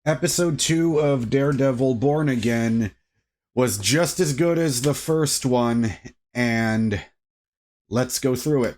Episode 2 of Daredevil Born Again was just as good as the first one, and let's go through it.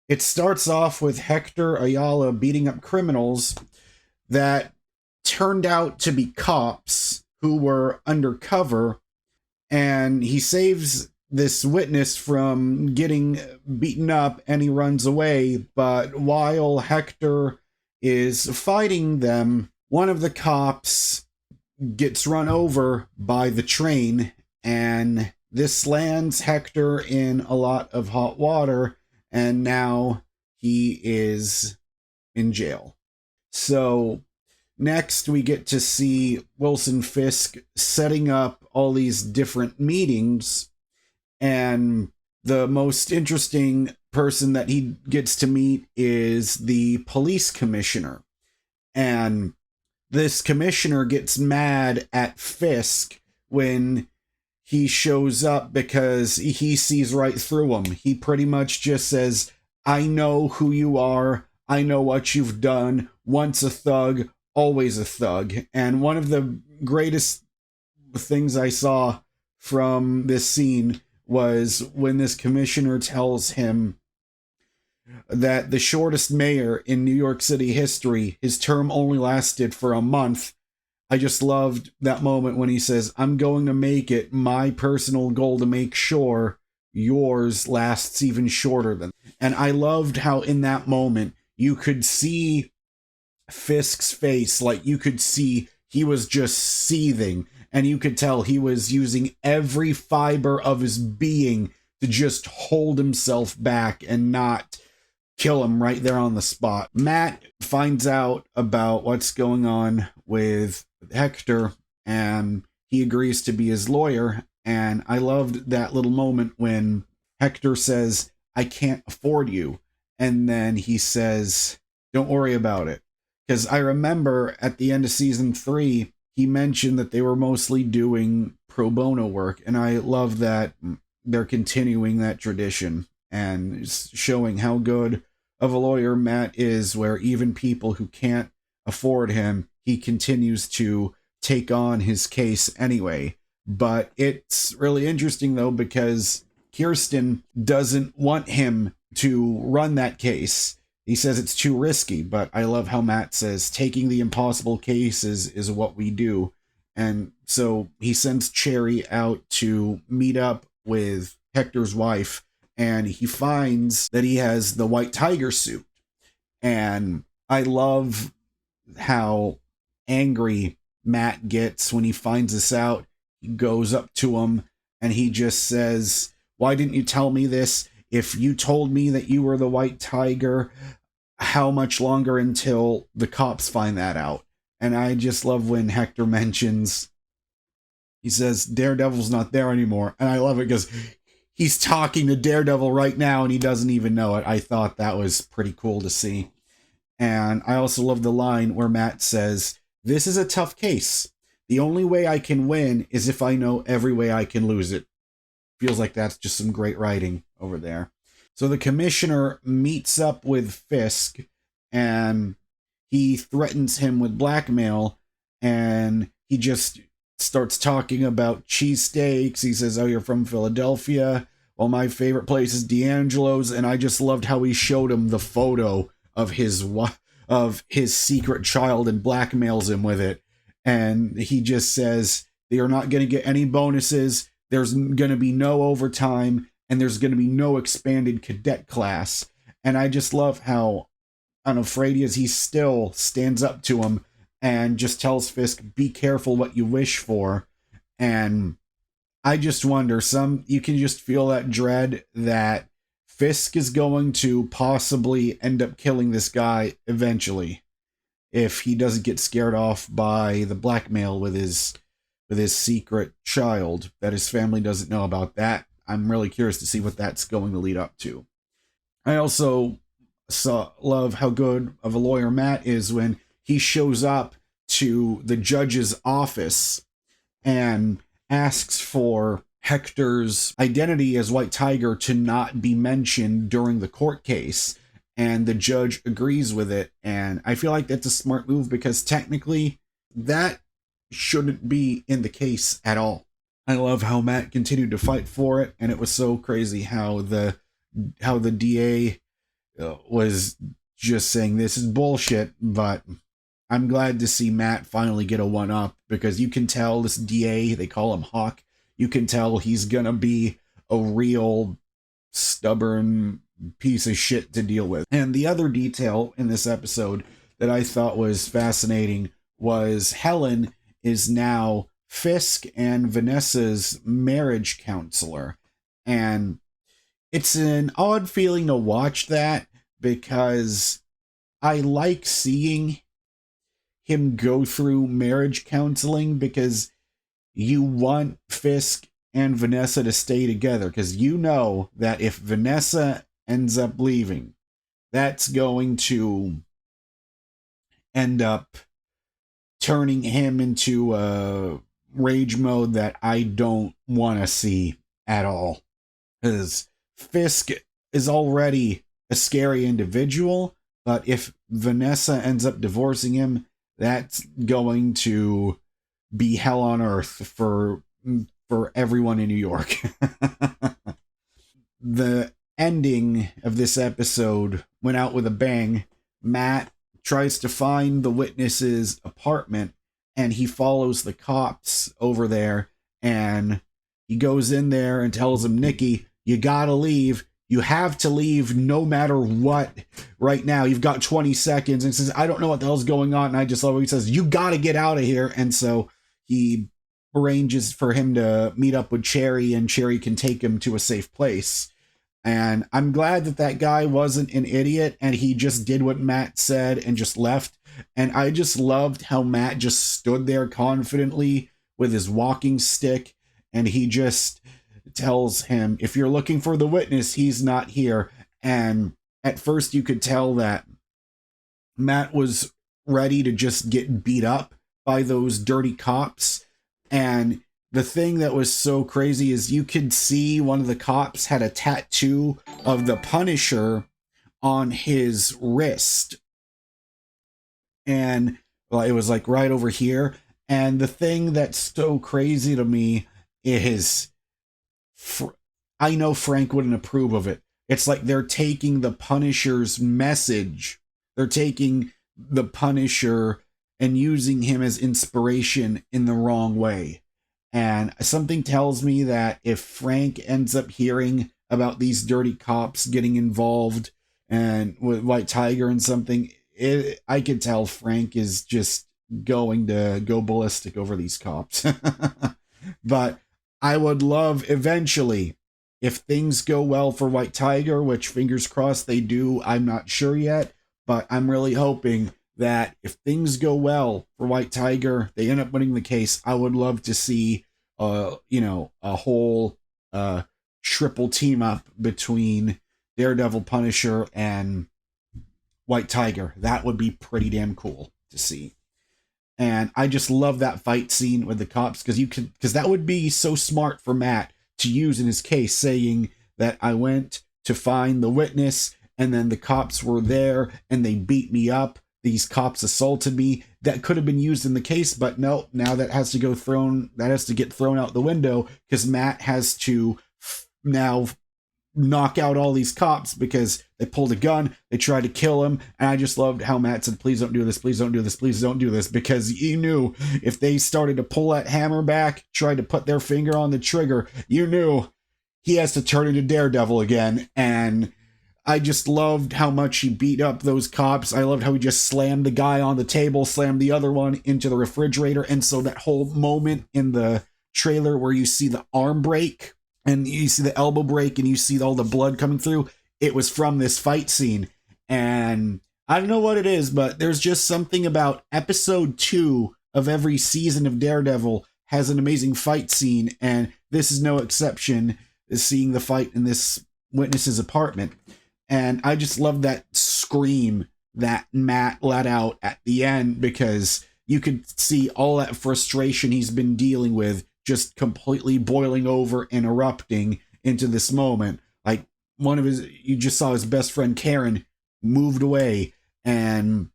It starts off with Hector Ayala beating up criminals that turned out to be cops who were undercover, and he saves this witness from getting beaten up and he runs away. But while Hector is fighting them, one of the cops gets run over by the train, and this lands Hector in a lot of hot water, and now he is in jail. So next we get to see Wilson Fisk setting up all these different meetings, and the most interesting person that he gets to meet is the police commissioner. And this commissioner gets mad at Fisk when he shows up because he sees right through him. He pretty much just says, "I know who you are. I know what you've done. Once a thug, always a thug." And one of the greatest things I saw from this scene was when this commissioner tells him that the shortest mayor in New York City history, his term only lasted for a month. I just loved that moment when he says, "I'm going to make it my personal goal to make sure yours lasts even shorter than." And I loved how in that moment you could see Fisk's face, like you could see he was just seething, and you could tell he was using every fiber of his being to just hold himself back and not kill him right there on the spot. Matt finds out about what's going on with Hector, and he agrees to be his lawyer. And I loved that little moment when Hector says, "I can't afford you." And then he says, "Don't worry about it." Because I remember at the end of season 3, he mentioned that they were mostly doing pro bono work. And I love that they're continuing that tradition and showing how good of a lawyer Matt is, where even people who can't afford him, he continues to take on his case anyway. But it's really interesting, though, because Kirsten doesn't want him to run that case. He says it's too risky, but I love how Matt says taking the impossible cases is what we do. And so he sends Cherry out to meet up with Hector's wife, and he finds that he has the white tiger suit. And I love how angry Matt gets when he finds this out. He goes up to him and he just says, "Why didn't you tell me this? If you told me that you were the white tiger, how much longer until the cops find that out?" And I just love when Hector mentions, he says, "Daredevil's not there anymore." And I love it because he's talking to Daredevil right now and he doesn't even know it. I thought that was pretty cool to see. And I also love the line where Matt says, "This is a tough case. The only way I can win is if I know every way I can lose it." Feels like that's just some great writing over there. So the commissioner meets up with Fisk and he threatens him with blackmail, and he just starts talking about cheesesteaks. He says, "Oh, you're from Philadelphia. Well, my favorite place is D'Angelo's." And I just loved how he showed him the photo of his secret child and blackmails him with it. And he just says, "They are not going to get any bonuses. There's going to be no overtime, and there's going to be no expanded cadet class." And I just love how unafraid he is. He still stands up to him and just tells Fisk, "Be careful what you wish for." And I just wonder, you can just feel that dread that Fisk is going to possibly end up killing this guy eventually if he doesn't get scared off by the blackmail with his secret child that his family doesn't know about. That I'm really curious to see what that's going to lead up to. I also love how good of a lawyer Matt is when he shows up to the judge's office and asks for Hector's identity as White Tiger to not be mentioned during the court case. And the judge agrees with it. And I feel like that's a smart move because technically that shouldn't be in the case at all. I love how Matt continued to fight for it, and it was so crazy how the DA was just saying this is bullshit, but I'm glad to see Matt finally get a one-up, because you can tell this DA, they call him Hawk, you can tell he's gonna be a real stubborn piece of shit to deal with. And the other detail in this episode that I thought was fascinating was Helen is now Fisk and Vanessa's marriage counselor. And it's an odd feeling to watch that, because I like seeing him go through marriage counseling, because you want Fisk and Vanessa to stay together, because you know that if Vanessa ends up leaving, that's going to end up turning him into a rage mode that I don't want to see at all. Because Fisk is already a scary individual, but if Vanessa ends up divorcing him, that's going to be hell on earth for everyone in New York. The ending of this episode went out with a bang. Matt tries to find the witness's apartment, and he follows the cops over there, and he goes in there and tells him, Nikki, you gotta leave. You have to leave no matter what right now. You've got 20 seconds. And says, I don't know what the hell's going on. And I just love what he says, you gotta get out of here. And so he arranges for him to meet up with Cherry, and Cherry can take him to a safe place. And I'm glad that that guy wasn't an idiot and he just did what Matt said and just left. And I just loved how Matt just stood there confidently with his walking stick, and he just tells him, if you're looking for the witness, he's not here. And at first you could tell that Matt was ready to just get beat up by those dirty cops. And the thing that was so crazy is you could see one of the cops had a tattoo of the Punisher on his wrist. And well, it was like right over here. And the thing that's so crazy to me is, I know Frank wouldn't approve of it. It's like they're taking the Punisher's message. They're taking the Punisher and using him as inspiration in the wrong way. And something tells me that if Frank ends up hearing about these dirty cops getting involved and with White Tiger and something, I could tell Frank is just going to go ballistic over these cops. But I would love eventually, if things go well for White Tiger, which fingers crossed they do, I'm not sure yet, but I'm really hoping that if things go well for White Tiger, they end up winning the case. I would love to see, a whole triple team up between Daredevil, Punisher, and White Tiger. That would be pretty damn cool to see. And I just love that fight scene with the cops, because that would be so smart for Matt to use in his case, saying that I went to find the witness and then the cops were there and they beat me up. These cops assaulted me. That could have been used in the case, but no, now that has to get thrown out the window, because Matt has to now knock out all these cops because they pulled a gun, they tried to kill him. And I just loved how Matt said, please don't do this, please don't do this, please don't do this, because he knew if they started to pull that hammer back, tried to put their finger on the trigger, you knew he has to turn into Daredevil again. And I just loved how much he beat up those cops. I loved how he just slammed the guy on the table, slammed the other one into the refrigerator. And so that whole moment in the trailer where you see the arm break and you see the elbow break and you see all the blood coming through, it was from this fight scene. And I don't know what it is, but there's just something about episode 2 of every season of Daredevil has an amazing fight scene, and this is no exception, is seeing the fight in this witness's apartment. And I just love that scream that Matt let out at the end, because you could see all that frustration he's been dealing with just completely boiling over and erupting into this moment. Like you just saw his best friend Karen moved away, and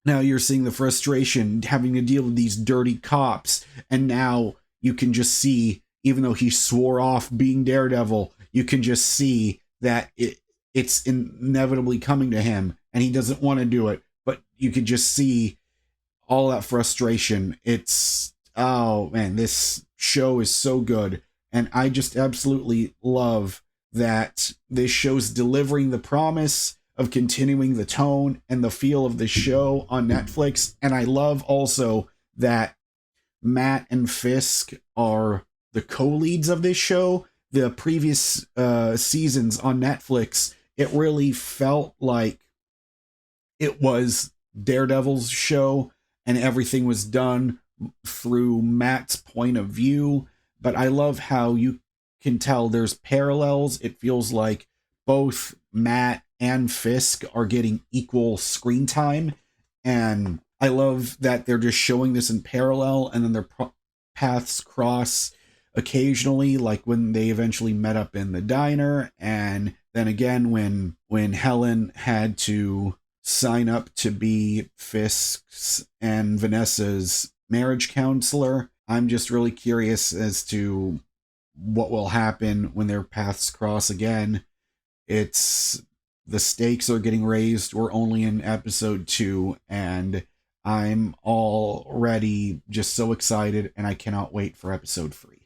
Now you're seeing the frustration having to deal with these dirty cops, and now you can just see, even though he swore off being Daredevil, you can just see that it's inevitably coming to him, and he doesn't want to do it, but you can just see all that frustration. It's, oh man, this show is so good, and I just absolutely love that this show's delivering the promise of continuing the tone and the feel of the show on Netflix. And I love also that Matt and Fisk are the co-leads of this show. The previous seasons on Netflix, it really felt like it was Daredevil's show, and everything was done through Matt's point of view. But I love how you can tell there's parallels. It feels like both Matt and Fisk are getting equal screen time. And I love that they're just showing this in parallel, and then their paths cross occasionally, like when they eventually met up in the diner, and then again when Helen had to sign up to be Fisk's and Vanessa's marriage counselor. I'm just really curious as to what will happen when their paths cross again. It's, the stakes are getting raised. We're only in episode 2, and I'm already just so excited, and I cannot wait for episode 3.